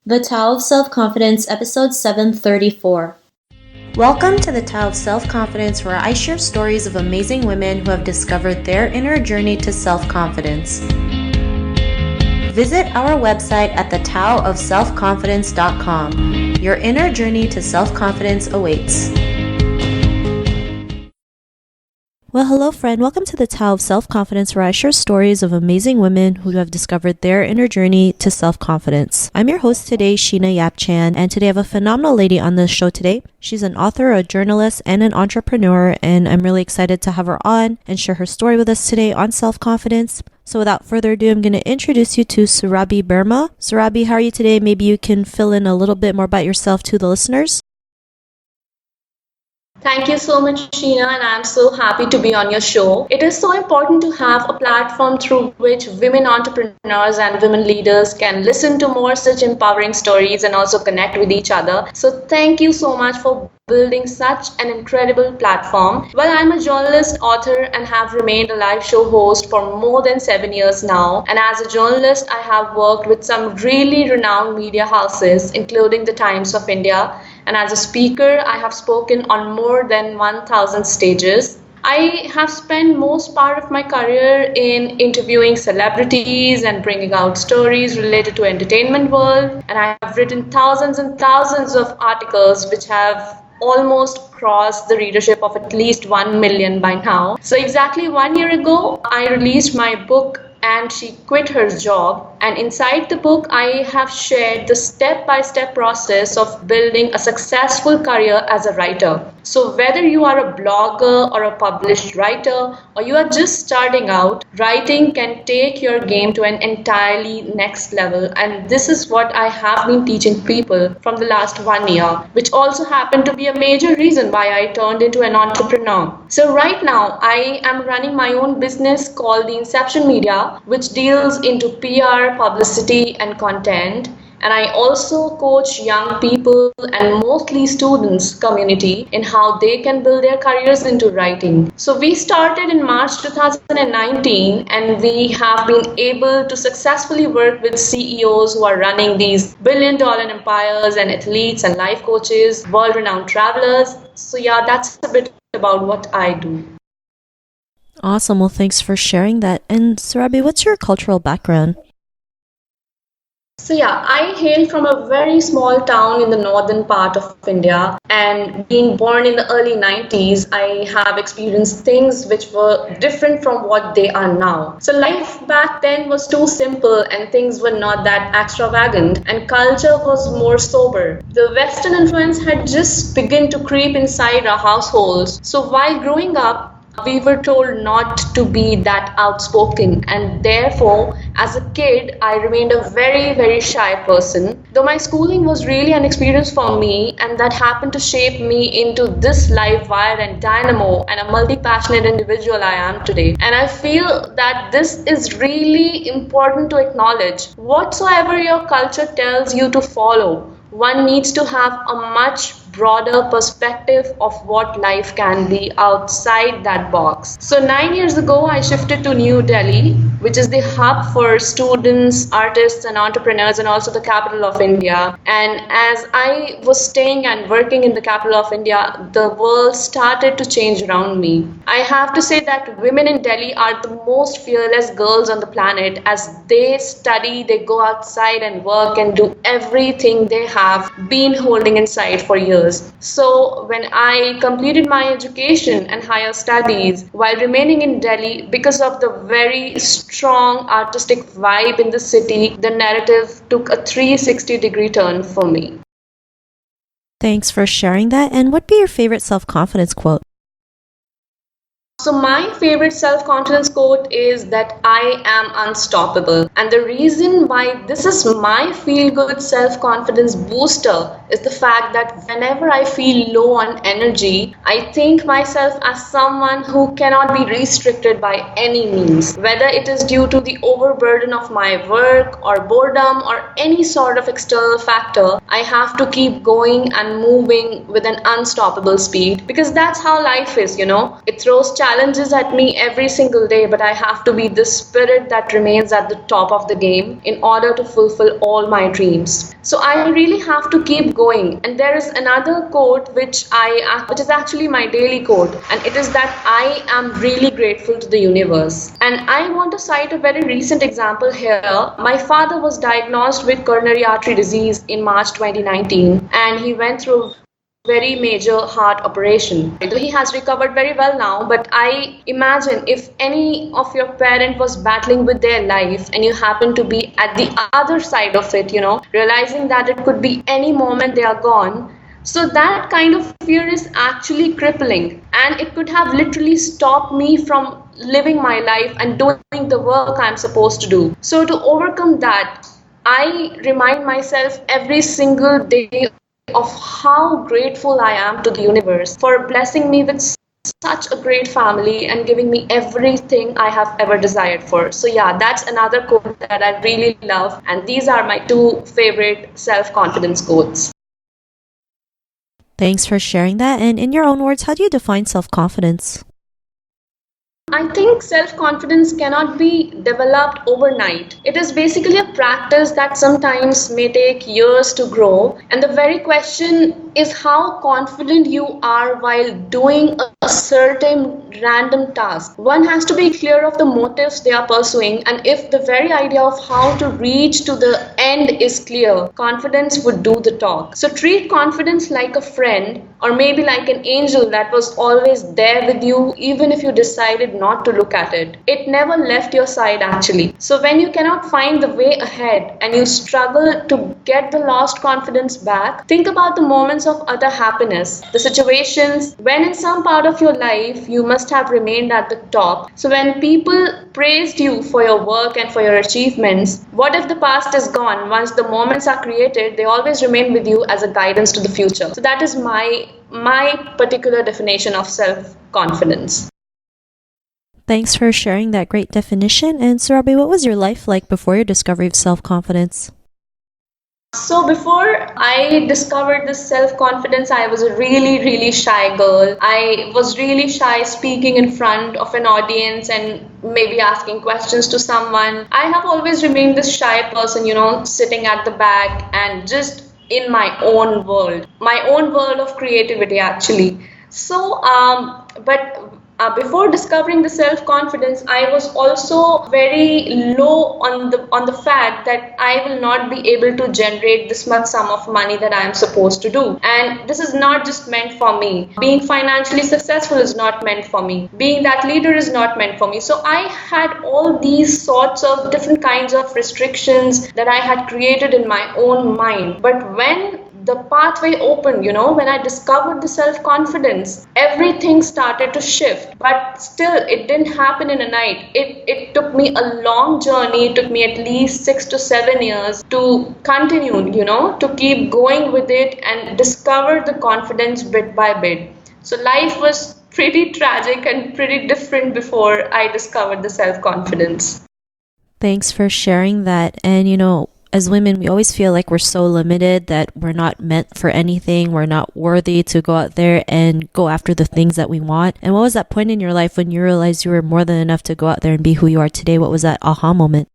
The Tao of Self-Confidence, episode 734. Welcome to the Tao of Self-Confidence, where I share stories of amazing women who have discovered their inner journey to self-confidence. Visit our website at thetaoofselfconfidence.com. Your inner journey to self-confidence awaits. Well, hello friend. Welcome to the Tao of Self-Confidence, where I share stories of amazing women who have discovered their inner journey to self-confidence. I'm your host today, Sheena Yap-Chan, and today I have a phenomenal lady on the show today. She's an author, a journalist, and an entrepreneur, and I'm really excited to have her on and share her story with us today on self-confidence. So without further ado, I'm going to introduce you to Surabhi Verma. Surabhi, how are you today? Maybe you can fill in a little bit more about yourself to the listeners. Thank you so much, Sheena, and I'm so happy to be on your show. It is so important to have a platform through which women entrepreneurs and women leaders can listen to more such empowering stories and also connect with each other. So thank you so much for building such an incredible platform. Well, I'm a journalist, author, and have remained a live show host for more than 7 years now. And as a journalist, I have worked with some really renowned media houses, including the Times of India. And as a speaker, I have spoken on more than 1,000 stages. I have spent most part of my career in interviewing celebrities and bringing out stories related to entertainment world. And I have written thousands and thousands of articles which have almost crossed the readership of at least 1 million by now. So exactly 1 year ago, I released my book, And She Quit Her Job. And inside the book, I have shared the step-by-step process of building a successful career as a writer. So whether you are a blogger or a published writer, or you are just starting out, writing can take your game to an entirely next level. And this is what I have been teaching people from the last 1 year, which also happened to be a major reason why I turned into an entrepreneur. So right now, I am running my own business called The Inception Media, which deals into PR, publicity, and content. And I also coach young people and mostly students community in how they can build their careers into writing. So we started in March 2019, and we have been able to successfully work with CEOs who are running these billion-dollar empires and athletes and life coaches, world-renowned travelers. So yeah, that's a bit about what I do. Awesome. Well, thanks for sharing that. And Surabhi, what's your cultural background? So yeah, I hail from a very small town in the northern part of India, and being born in the early 90s, I have experienced things which were different from what they are now. So life back then was too simple and things were not that extravagant, and culture was more sober. The Western influence had just begun to creep inside our households. So while growing up, we were told not to be that outspoken, and therefore as a kid I remained a very, very shy person, though my schooling was really an experience for me, and that happened to shape me into this live wire and dynamo and a multi-passionate individual I am today. And I feel that this is really important to acknowledge. Whatsoever your culture tells you to follow, one needs to have a much broader perspective of what life can be outside that box. So 9 years ago, I shifted to New Delhi, which is the hub for students, artists, and entrepreneurs, and also the capital of India. And as I was staying and working in the capital of India, the world started to change around me. I have to say that women in Delhi are the most fearless girls on the planet. As they study, they go outside and work and do everything they have been holding inside for years. So when I completed my education and higher studies while remaining in Delhi, because of the very strong artistic vibe in the city, the narrative took a 360-degree turn for me. Thanks for sharing that. And what'd be your favorite self-confidence quote? So my favorite self-confidence quote is that I am unstoppable. And the reason why this is my feel-good self-confidence booster is the fact that whenever I feel low on energy, I think myself as someone who cannot be restricted by any means. Whether it is due to the overburden of my work or boredom or any sort of external factor, I have to keep going and moving with an unstoppable speed, because that's how life is, It throws challenges challenges at me every single day, but I have to be the spirit that remains at the top of the game in order to fulfill all my dreams. So I really have to keep going. And there is another quote which is actually my daily quote, and it is that I am really grateful to the universe. And I want to cite a very recent example here. My father was diagnosed with coronary artery disease in March 2019, and he went through very major heart operation. He has recovered very well now, but I imagine if any of your parent was battling with their life and you happen to be at the other side of it, realizing that it could be any moment they are gone. So that kind of fear is actually crippling, and it could have literally stopped me from living my life and doing the work I'm supposed to do. So to overcome that, I remind myself every single day of how grateful I am to the universe for blessing me with such a great family and giving me everything I have ever desired for. So, yeah, that's another quote that I really love, and these are my two favorite self confidence quotes. Thanks for sharing that. And in your own words, how do you define self confidence? I think self confidence cannot be developed overnight. It is basically a practice that sometimes may take years to grow. And the very question is how confident you are while doing a certain random task. One has to be clear of the motives they are pursuing, and if the very idea of how to reach to the end is clear, confidence would do the talk. So treat confidence like a friend, or maybe like an angel that was always there with you even if you decided not to look at it. It never left your side actually. So when you cannot find the way ahead and you struggle to get the lost confidence back, think about the moments of utter happiness, the situations when in some part of your life you must have remained at the top. So when people praised you for your work and for your achievements, what if the past is gone? Once the moments are created, they always remain with you as a guidance to the future. So that is my particular definition of self confidence. Thanks for sharing that great definition. And Surabhi, what was your life like before your discovery of self confidence? So before I discovered this self-confidence, I was a really, really shy girl. I was really shy speaking in front of an audience and maybe asking questions to someone. I have always remained this shy person, sitting at the back and just in my own world of creativity actually. So, but before discovering the self confidence, I was also very low on the fact that I will not be able to generate this much sum of money that I am supposed to do. And this is not just meant for me. Being financially successful is not meant for me. Being that leader is not meant for me. So I had all these sorts of different kinds of restrictions that I had created in my own mind. But when the pathway opened, when I discovered the self-confidence, everything started to shift. But still, it didn't happen in a night. It took me a long journey. It took me at least 6 to 7 years to continue, to keep going with it and discover the confidence bit by bit. So life was pretty tragic and pretty different before I discovered the self-confidence. Thanks for sharing that. And as women, we always feel like we're so limited that we're not meant for anything. We're not worthy to go out there and go after the things that we want. And what was that point in your life when you realized you were more than enough to go out there and be who you are today? What was that aha moment?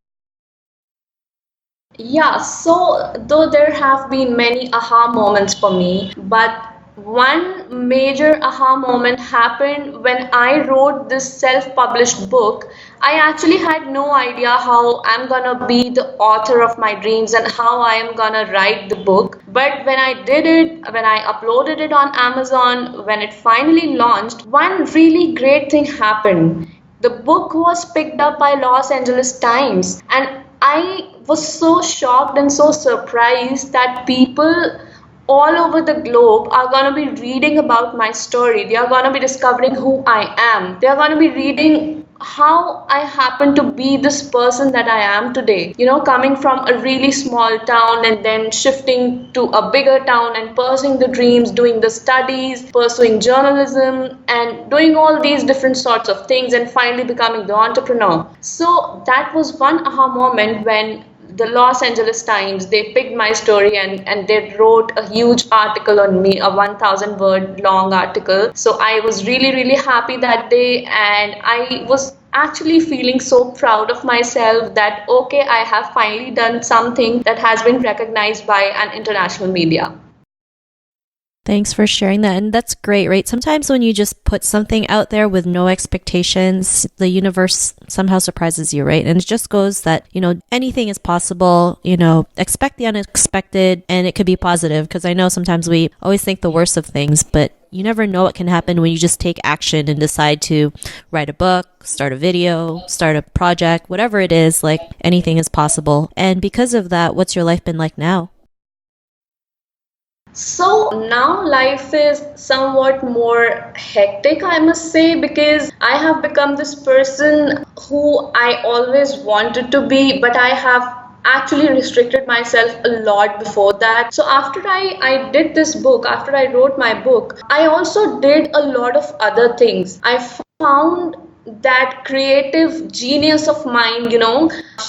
Yeah, so though there have been many aha moments for me, but one major aha moment happened when I wrote this self-published book. I actually had no idea how I'm gonna be the author of my dreams and how I am gonna write the book. But when I did it, when I uploaded it on Amazon, when it finally launched, one really great thing happened. The book was picked up by Los Angeles Times, and I was so shocked and so surprised that people all over the globe are going to be reading about my story. They are going to be discovering who I am. They are going to be reading how I happen to be this person that I am today. Coming from a really small town and then shifting to a bigger town and pursuing the dreams, doing the studies, pursuing journalism, and doing all these different sorts of things and finally becoming the entrepreneur. So that was one aha moment when the Los Angeles Times, they picked my story and they wrote a huge article on me, a 1,000 word long article. So I was really, really happy that day, and I was actually feeling so proud of myself that, okay, I have finally done something that has been recognized by an international media. Thanks for sharing that. And that's great, right? Sometimes when you just put something out there with no expectations, the universe somehow surprises you, right? And it just goes that, anything is possible, expect the unexpected, and it could be positive. Because I know sometimes we always think the worst of things, but you never know what can happen when you just take action and decide to write a book, start a video, start a project, whatever it is, like anything is possible. And because of that, what's your life been like now? So now life is somewhat more hectic, I must say, because I have become this person who I always wanted to be, but I have actually restricted myself a lot before that. So after I did this book, after I wrote my book, I also did a lot of other things. I found that creative genius of mine,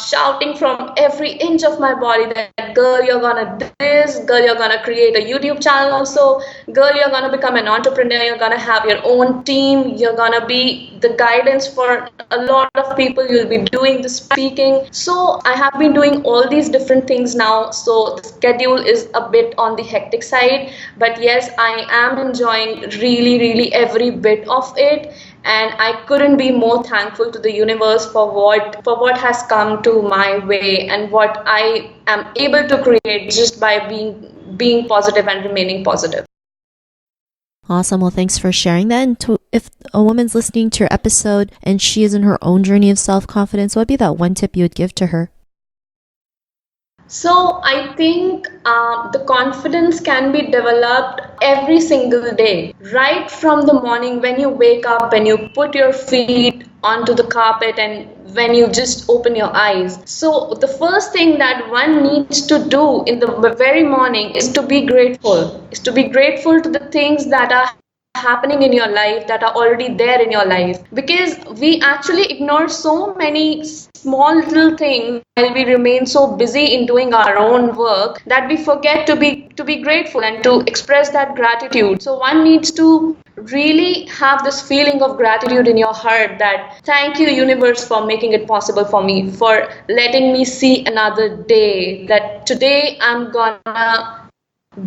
shouting from every inch of my body that, girl, you're gonna do this, girl, you're gonna create a YouTube channel also, girl, you're gonna become an entrepreneur, you're gonna have your own team, you're gonna be the guidance for a lot of people, you'll be doing the speaking. So I have been doing all these different things now, so the schedule is a bit on the hectic side, but yes, I am enjoying really, really every bit of it. And I couldn't be more thankful to the universe for what has come to my way and what I am able to create just by being positive and remaining positive. Awesome. Well, thanks for sharing that. And if a woman's listening to your episode and she is in her own journey of self-confidence, what would be that one tip you would give to her? So I think the confidence can be developed every single day, right from the morning when you wake up, when you put your feet onto the carpet and when you just open your eyes. So the first thing that one needs to do in the very morning is to be grateful, to the things that are happening in your life, that are already there in your life, because we actually ignore so many small little things while we remain so busy in doing our own work that we forget to be grateful and to express that gratitude. So one needs to really have this feeling of gratitude in your heart, that thank you universe for making it possible for me, for letting me see another day, that today I'm gonna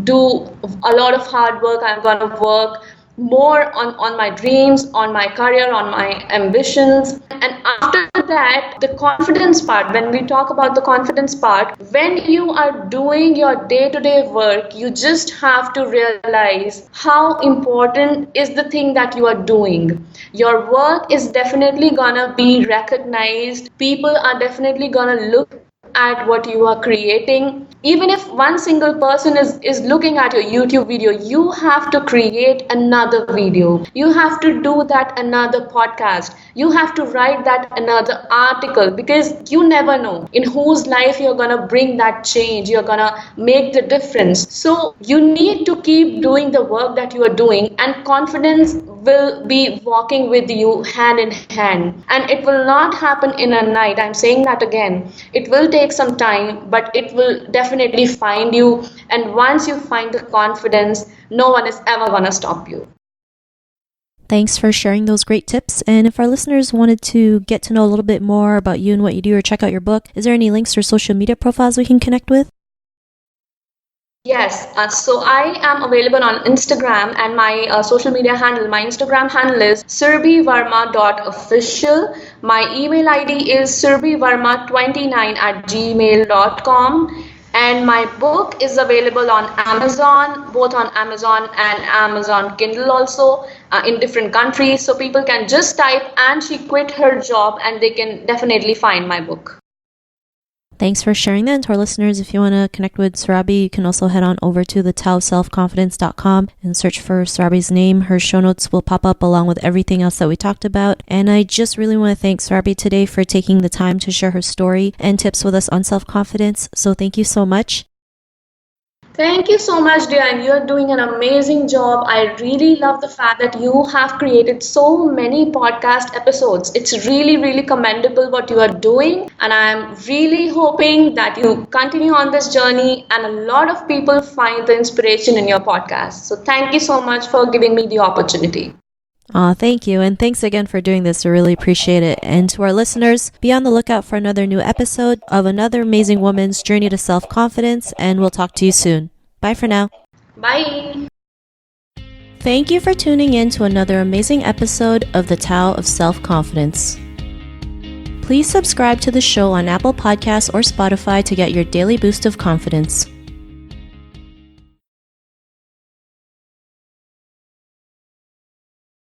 do a lot of hard work, I'm gonna work more on my dreams, on my career, on my ambitions. And after that, the confidence part, when we talk about the confidence part, when you are doing your day-to-day work, you just have to realize how important is the thing that you are doing. Your work is definitely gonna be recognized. People are definitely gonna look at what you are creating. Even if one single person is looking at your YouTube video, you have to create another video. You have to do that another podcast. You have to write that another article, because you never know in whose life you're gonna bring that change, you're gonna make the difference. So you need to keep doing the work that you are doing, and confidence will be walking with you hand in hand. And it will not happen in a night. I'm saying that again. It will take some time, but it will definitely find you. And once you find the confidence, no one is ever gonna stop you. Thanks for sharing those great tips. And if our listeners wanted to get to know a little bit more about you and what you do, or check out your book, is there any links or social media profiles we can connect with? Yes, so I am available on Instagram, and my social media handle, my Instagram handle is surabhiverma.official. My email ID is surabhiverma29@gmail.com. And my book is available on Amazon, both on Amazon and Amazon Kindle also, in different countries. So people can just type "and she quit her job" and they can definitely find my book. Thanks for sharing that. And to our listeners, if you want to connect with Surabhi, you can also head on over to thetowselfconfidence.com and search for Surabhi's name. Her show notes will pop up along with everything else that we talked about. And I just really want to thank Surabhi today for taking the time to share her story and tips with us on self-confidence. So thank you so much. Thank you so much, dear, and you're doing an amazing job. I really love the fact that you have created so many podcast episodes. It's really, really commendable what you are doing, and I'm really hoping that you continue on this journey and a lot of people find the inspiration in your podcast. So, thank you so much for giving me the opportunity. Thank you. And thanks again for doing this. I really appreciate it. And to our listeners, be on the lookout for another new episode of another amazing woman's journey to self-confidence. And we'll talk to you soon. Bye for now. Bye. Thank you for tuning in to another amazing episode of the Tao of Self-Confidence. Please subscribe to the show on Apple Podcasts or Spotify to get your daily boost of confidence.